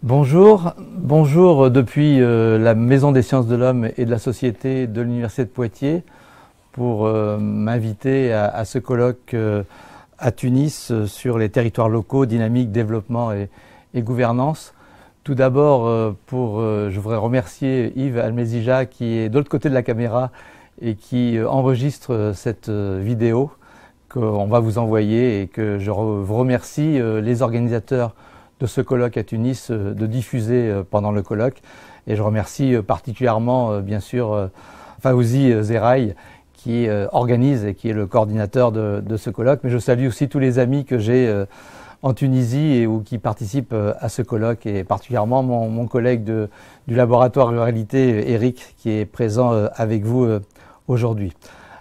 Bonjour depuis la Maison des sciences de l'homme et de la société de l'Université de Poitiers pour m'inviter à ce colloque à Tunis sur les territoires locaux, dynamique, développement et gouvernance. Tout d'abord, je voudrais remercier Yves Almezija qui est de l'autre côté de la caméra et qui enregistre cette vidéo qu'on va vous envoyer et que je vous remercie les organisateurs de ce colloque à Tunis de diffuser pendant le colloque. Et je remercie particulièrement, bien sûr, Fawzi Zeraï qui organise et qui est le coordinateur de ce colloque. Mais je salue aussi tous les amis que j'ai en Tunisie ou qui participent à ce colloque, et particulièrement mon collègue du laboratoire Ruralité, Eric, qui est présent avec vous aujourd'hui.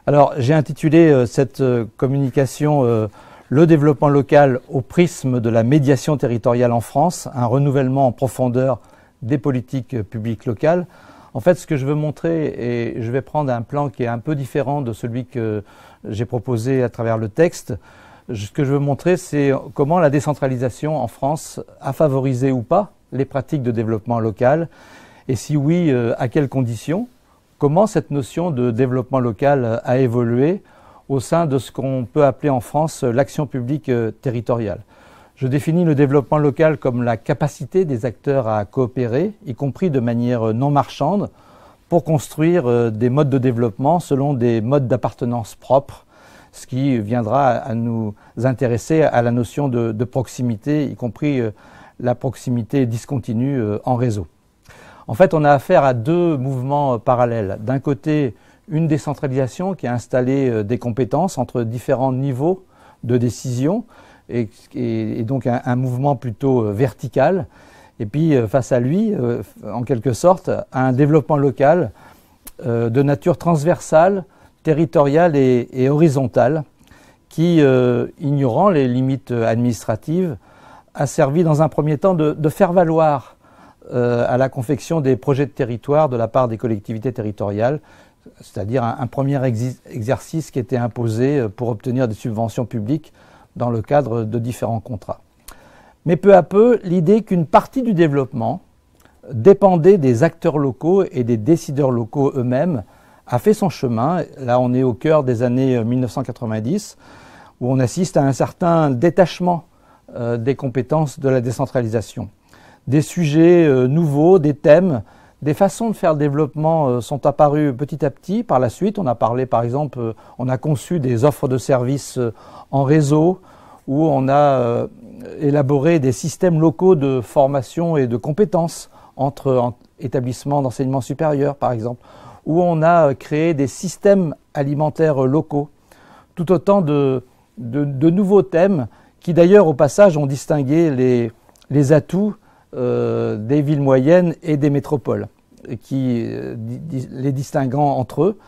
Alors, j'ai intitulé cette communication le développement local au prisme de la médiation territoriale en France, un renouvellement en profondeur des politiques publiques locales. En fait, ce que je veux montrer, et je vais prendre un plan qui est un peu différent de celui que j'ai proposé à travers le texte, ce que je veux montrer, c'est comment la décentralisation en France a favorisé ou pas les pratiques de développement local, et si oui, à quelles conditions, comment cette notion de développement local a évolué au sein de ce qu'on peut appeler en France l'action publique territoriale. Je définis le développement local comme la capacité des acteurs à coopérer, y compris de manière non marchande, pour construire des modes de développement selon des modes d'appartenance propres, ce qui viendra à nous intéresser à la notion de proximité, y compris la proximité discontinue en réseau. En fait, on a affaire à deux mouvements parallèles. D'un côté, une décentralisation qui a installé des compétences entre différents niveaux de décision et donc un mouvement plutôt vertical. Et puis face à lui, en quelque sorte, un développement local de nature transversale, territoriale et horizontale qui, ignorant les limites administratives, a servi dans un premier temps de faire valoir à la confection des projets de territoire de la part des collectivités territoriales, c'est-à-dire un premier exercice qui était imposé pour obtenir des subventions publiques dans le cadre de différents contrats. Mais peu à peu, l'idée qu'une partie du développement dépendait des acteurs locaux et des décideurs locaux eux-mêmes a fait son chemin. Là, on est au cœur des années 1990, où on assiste à un certain détachement des compétences de la décentralisation. Des sujets nouveaux, des thèmes, des façons de faire le développement sont apparues petit à petit. Par la suite, on a parlé, par exemple, on a conçu des offres de services en réseau, où on a élaboré des systèmes locaux de formation et de compétences entre établissements d'enseignement supérieur, par exemple, où on a créé des systèmes alimentaires locaux. Tout autant de nouveaux thèmes qui, d'ailleurs, au passage, ont distingué les atouts des villes moyennes et des métropoles, les distinguant entre eux,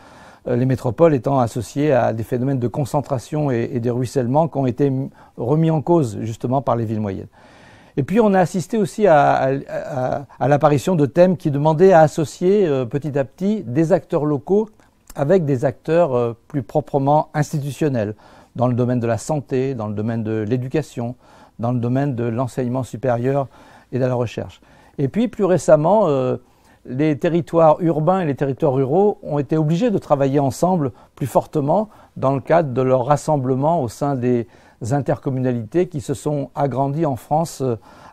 les métropoles étant associées à des phénomènes de concentration et de ruissellement qui ont été remis en cause justement par les villes moyennes. Et puis on a assisté aussi à l'apparition de thèmes qui demandaient à associer petit à petit des acteurs locaux avec des acteurs plus proprement institutionnels, dans le domaine de la santé, dans le domaine de l'éducation, dans le domaine de l'enseignement supérieur et de la recherche. Et puis plus récemment, les territoires urbains et les territoires ruraux ont été obligés de travailler ensemble plus fortement dans le cadre de leur rassemblement au sein des intercommunalités qui se sont agrandies en France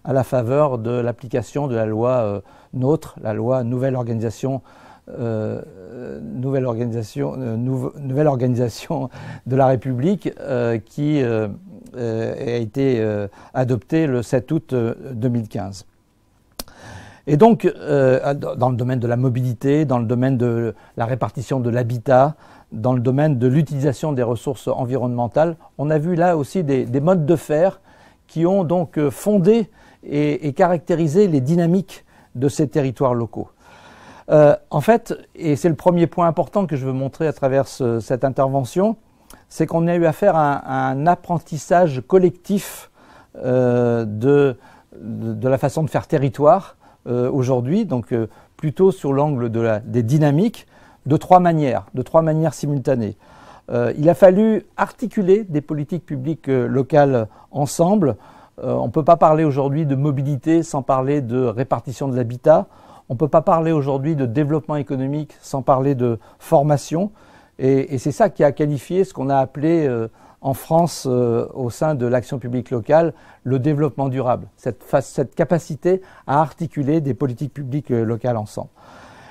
à la faveur de l'application de la loi NOTRe, la loi Nouvelle Organisation de la République qui a été adoptée le 7 août 2015. Et donc, dans le domaine de la mobilité, dans le domaine de la répartition de l'habitat, dans le domaine de l'utilisation des ressources environnementales, on a vu là aussi des modes de faire qui ont donc fondé et caractérisé les dynamiques de ces territoires locaux. En fait, et c'est le premier point important que je veux montrer à travers cette intervention, c'est qu'on a eu affaire à un apprentissage collectif de la façon de faire territoire aujourd'hui, donc plutôt sur l'angle des dynamiques, de trois manières simultanées. Il a fallu articuler des politiques publiques locales ensemble On ne peut pas parler aujourd'hui de mobilité sans parler de répartition de l'habitat. On ne peut pas parler aujourd'hui de développement économique sans parler de formation. Et c'est ça qui a qualifié ce qu'on a appelé en France, au sein de l'action publique locale, le développement durable. Cette capacité à articuler des politiques publiques locales ensemble.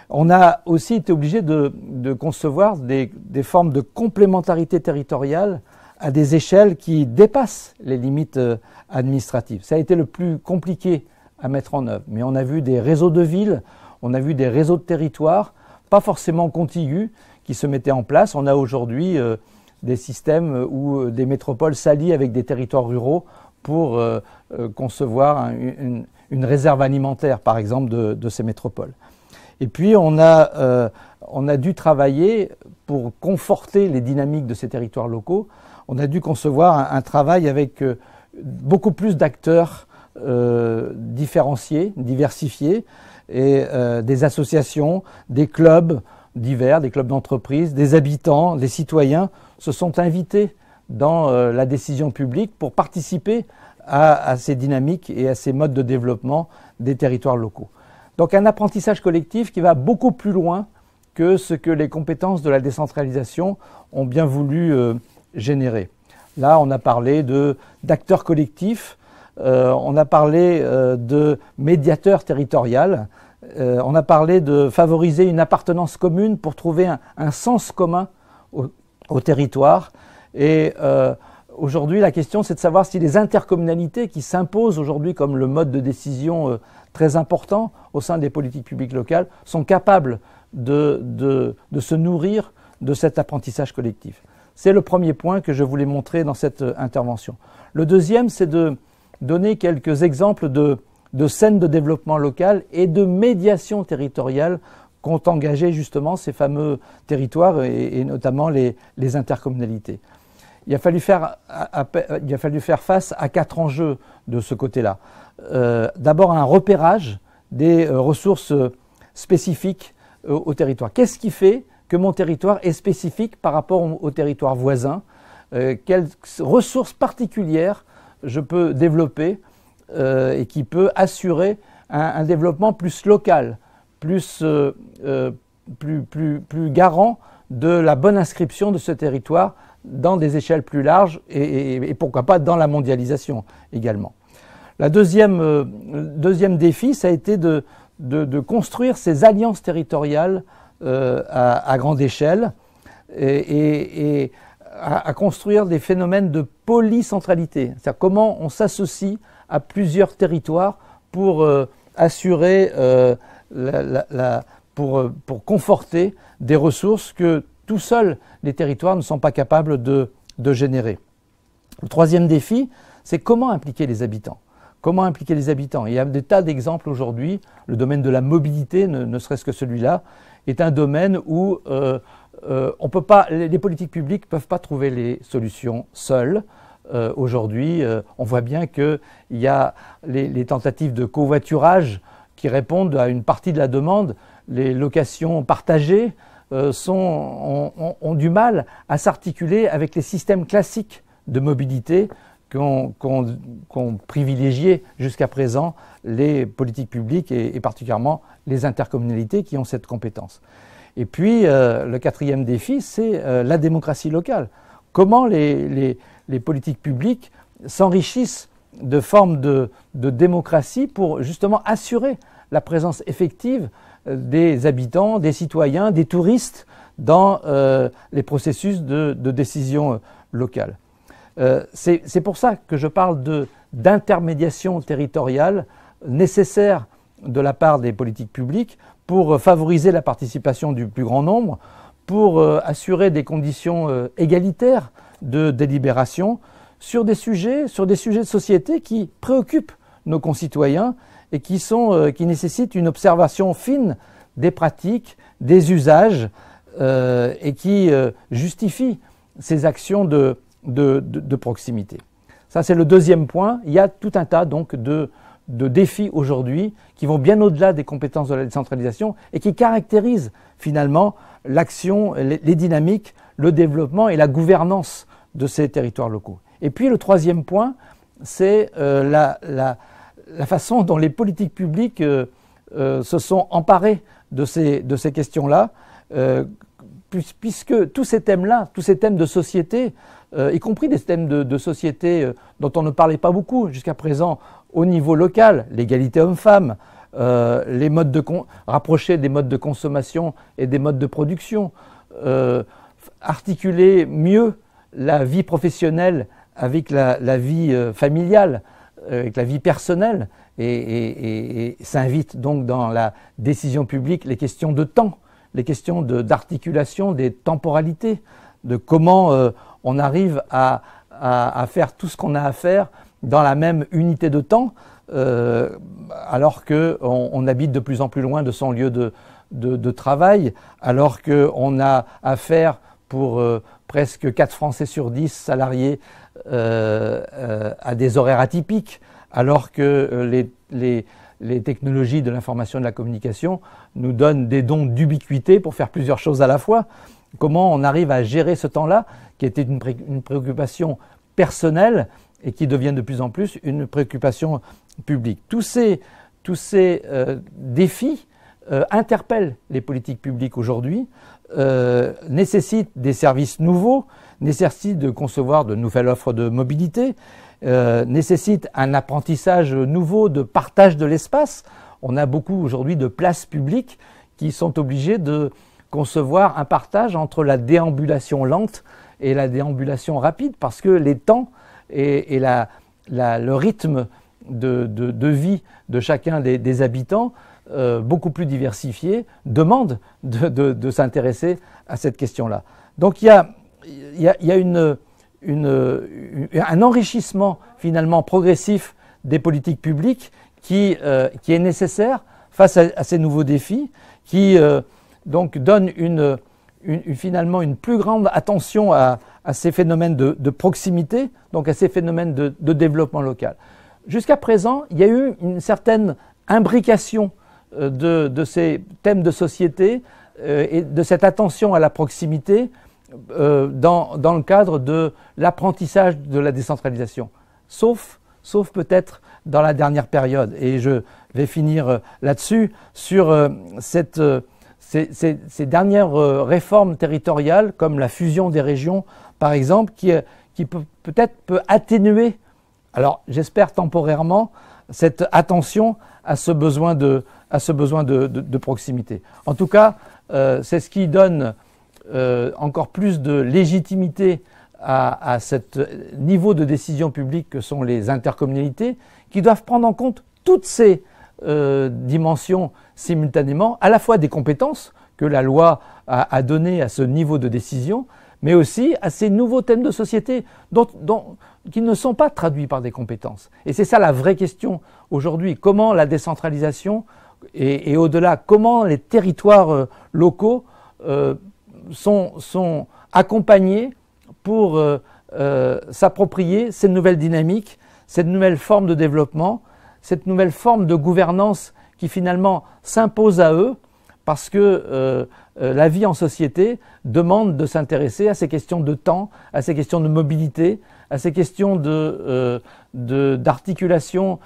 On a aussi été obligé de concevoir des formes de complémentarité territoriale à des échelles qui dépassent les limites administratives. Ça a été le plus compliqué à mettre en œuvre. Mais on a vu des réseaux de villes, on a vu des réseaux de territoires, pas forcément contigus, qui se mettaient en place. On a aujourd'hui des systèmes où des métropoles s'allient avec des territoires ruraux pour concevoir une réserve alimentaire, par exemple, de ces métropoles. Et puis, on a dû travailler pour conforter les dynamiques de ces territoires locaux. On a dû concevoir un travail avec beaucoup plus d'acteurs différenciés, diversifiés, et des associations, des clubs divers, des clubs d'entreprise, des habitants, des citoyens se sont invités dans la décision publique pour participer à ces dynamiques et à ces modes de développement des territoires locaux. Donc un apprentissage collectif qui va beaucoup plus loin que ce que les compétences de la décentralisation ont bien voulu générer. Là, on a parlé d'acteurs collectifs, on a parlé de médiateurs territoriaux, on a parlé de favoriser une appartenance commune pour trouver un sens commun au territoire. Et aujourd'hui, la question, c'est de savoir si les intercommunalités qui s'imposent aujourd'hui comme le mode de décision très important au sein des politiques publiques locales sont capables de se nourrir de cet apprentissage collectif. C'est le premier point que je voulais montrer dans cette intervention. Le deuxième, c'est de donner quelques exemples de scènes de développement local et de médiation territoriale qu'ont engagé justement ces fameux territoires et notamment les intercommunalités. Il a fallu faire face à 4 enjeux de ce côté-là. D'abord un repérage des ressources spécifiques au territoire. Qu'est-ce qui fait que mon territoire est spécifique par rapport au territoire voisin? Quelles ressources particulières je peux développer et qui peut assurer un développement plus local, plus garant de la bonne inscription de ce territoire dans des échelles plus larges et pourquoi pas dans la mondialisation également. Le deuxième défi, ça a été de construire ces alliances territoriales à grande échelle et à construire des phénomènes de polycentralité. C'est-à-dire comment on s'associe à plusieurs territoires pour assurer, pour conforter des ressources que tout seuls les territoires ne sont pas capables de générer. Le troisième défi, c'est comment impliquer les habitants. Comment impliquer les habitants? Il y a des tas d'exemples aujourd'hui. Le domaine de la mobilité, ne serait-ce que celui-là, est un domaine où les politiques publiques ne peuvent pas trouver les solutions seules. Aujourd'hui, on voit bien qu'il y a les tentatives de covoiturage qui répondent à une partie de la demande. Les locations partagées ont du mal à s'articuler avec les systèmes classiques de mobilité qu'ont privilégié jusqu'à présent les politiques publiques et particulièrement les intercommunalités qui ont cette compétence. Et puis, le quatrième défi, c'est la démocratie locale. Comment les politiques publiques s'enrichissent de formes de démocratie pour justement assurer la présence effective des habitants, des citoyens, des touristes dans les processus de décision locale. C'est pour ça que je parle d'intermédiation territoriale nécessaire de la part des politiques publiques pour favoriser la participation du plus grand nombre, pour assurer des conditions égalitaires de délibération sur des sujets de société qui préoccupent nos concitoyens et qui nécessitent une observation fine des pratiques, des usages et qui justifient ces actions de proximité. Ça, c'est le deuxième point. Il y a tout un tas donc de défis aujourd'hui qui vont bien au-delà des compétences de la décentralisation et qui caractérisent finalement l'action, les dynamiques, le développement et la gouvernance de ces territoires locaux. Et puis le troisième point, c'est la façon dont les politiques publiques se sont emparées de ces questions-là, puisque tous ces thèmes-là, tous ces thèmes de société, y compris des thèmes de société dont on ne parlait pas beaucoup jusqu'à présent au niveau local, l'égalité homme-femme, rapprocher des modes de consommation et des modes de production, articuler mieux la vie professionnelle avec la vie familiale, avec la vie personnelle, et s'invite donc dans la décision publique les questions de temps, les questions d'articulation des temporalités, de comment on arrive à faire tout ce qu'on a à faire dans la même unité de temps, alors qu'on habite de plus en plus loin de son lieu de travail, alors qu'on a à faire pour presque 4 Français sur 10 salariés à des horaires atypiques, alors que les technologies de l'information et de la communication nous donnent des dons d'ubiquité pour faire plusieurs choses à la fois. Comment on arrive à gérer ce temps-là, qui était une préoccupation personnelle et qui devient de plus en plus une préoccupation publique. Tous ces défis interpellent les politiques publiques aujourd'hui, nécessitent des services nouveaux, nécessitent de concevoir de nouvelles offres de mobilité, nécessitent un apprentissage nouveau de partage de l'espace. On a beaucoup aujourd'hui de places publiques qui sont obligées de concevoir un partage entre la déambulation lente et la déambulation rapide, parce que les temps et le rythme de vie de chacun des habitants, beaucoup plus diversifiés, demandent de s'intéresser à cette question-là. Donc il y a un enrichissement finalement progressif des politiques publiques qui est nécessaire face à ces nouveaux défis, qui donc donne finalement une plus grande attention à ces phénomènes de proximité, donc à ces phénomènes de développement local. Jusqu'à présent, il y a eu une certaine imbrication de ces thèmes de société et de cette attention à la proximité dans le cadre de l'apprentissage de la décentralisation, sauf peut-être dans la dernière période. Et je vais finir là-dessus sur ces dernières réformes territoriales, comme la fusion des régions, par exemple, qui peut-être peut atténuer, alors j'espère temporairement, cette attention à ce besoin de proximité. En tout cas, c'est ce qui donne encore plus de légitimité à ce niveau de décision publique que sont les intercommunalités, qui doivent prendre en compte toutes ces dimensions simultanément, à la fois des compétences que la loi a données à ce niveau de décision, mais aussi à ces nouveaux thèmes de société qui ne sont pas traduits par des compétences. Et c'est ça la vraie question aujourd'hui. Comment la décentralisation et au-delà, comment les territoires locaux sont accompagnés pour s'approprier ces nouvelles dynamiques, cette nouvelle forme de développement, cette nouvelle forme de gouvernance qui finalement s'impose à eux, parce que la vie en société demande de s'intéresser à ces questions de temps, à ces questions de mobilité, à ces questions d'articulation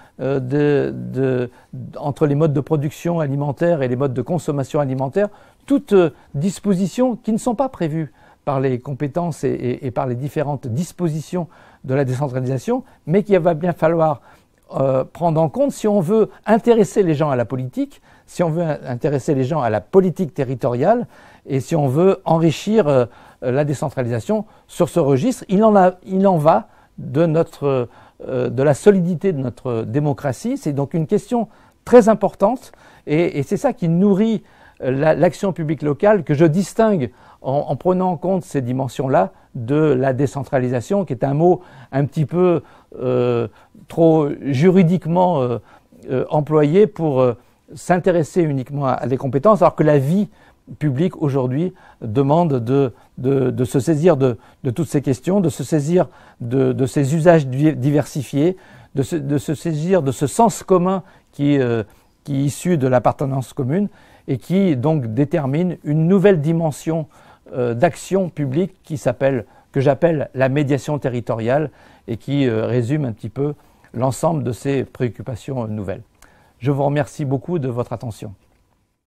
entre les modes de production alimentaire et les modes de consommation alimentaire, toutes dispositions qui ne sont pas prévues par les compétences et par les différentes dispositions de la décentralisation, mais qu'il va bien falloir prendre en compte si on veut intéresser les gens à la politique, si on veut intéresser les gens à la politique territoriale et si on veut enrichir la décentralisation sur ce registre. Il en va de la solidité de notre démocratie. C'est donc une question très importante et c'est ça qui nourrit l'action publique locale, que je distingue en prenant en compte ces dimensions-là de la décentralisation, qui est un mot un petit peu trop juridiquement employé pour s'intéresser uniquement à des compétences, alors que la vie publique aujourd'hui demande de se saisir de toutes ces questions, de se saisir de ces usages diversifiés, de se saisir de ce sens commun qui est issu de l'appartenance commune et qui donc détermine une nouvelle dimension d'action publique qui s'appelle que j'appelle la médiation territoriale et qui résume un petit peu l'ensemble de ces préoccupations nouvelles. Je vous remercie beaucoup de votre attention.